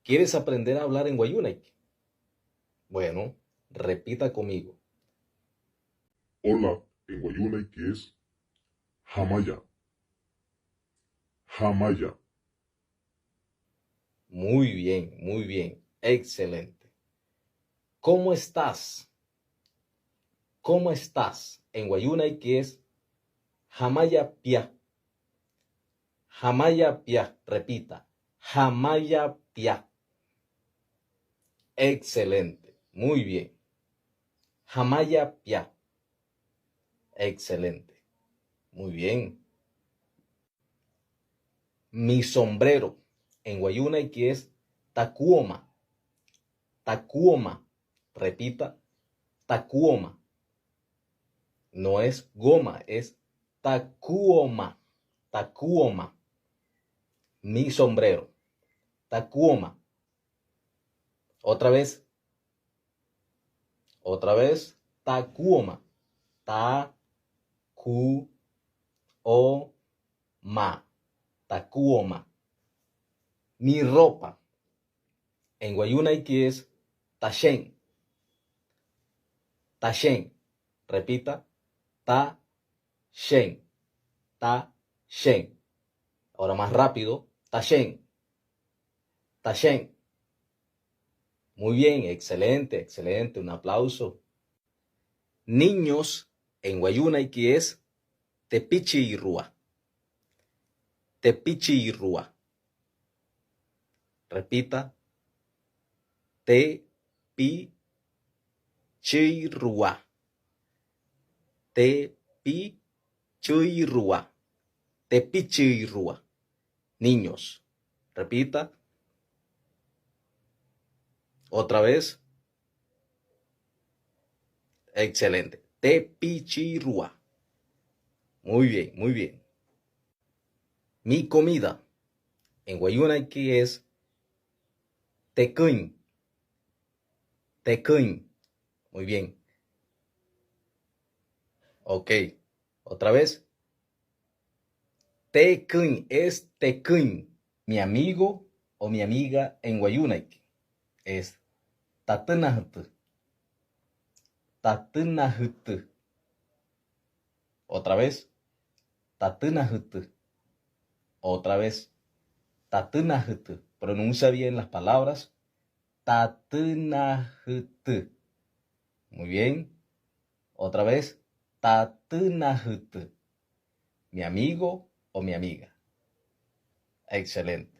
¿Quieres aprender a hablar en Wayuunaiki? Bueno, repita conmigo. Hola en Wayuunaiki es Hamaya. Hamaya. Muy bien, excelente. ¿Cómo estás? ¿Cómo estás? En Wayuunaiki es Hamaya Pia. Hamaya Pia, repita. Hamaya Pia. Excelente, muy bien. Hamaya Pia. Excelente, muy bien. Mi sombrero en Wayuunaiki es Takuoma. Takuoma. Repita, Takuoma. No es goma, es Takuoma. Takuoma. Mi sombrero. Takuoma. Otra vez. Otra vez. Takuoma. Ta-ku-o-ma. Takuoma. Mi ropa en Wayuunaiki es Tashen. Tashen. Repita. Tashen. Tashen. Ahora más rápido. Tashen. Tashen. Muy bien, excelente, excelente. Un aplauso. Niños en Wayuunaiki es Tepichirrua. Tepichirrua. Repita. Tepichirrua. Tepichirrua. Tepichirrua. Niños. Repita. Otra vez. Excelente. Tepichirrua. Muy bien, muy bien. Mi comida en Wayuunaiki es Tecuin. Tecuin. Muy bien. Ok. Otra vez. Tecuin es Tecuin. Mi amigo o mi amiga en Wayuunaiki es Tatunahut. Tatunahut. Otra vez. Tatunahut. Otra vez. Tatunahut. Pronuncia bien las palabras. Tatunahut. Muy bien. Otra vez. Tatunahut. Mi amigo o mi amiga. Excelente.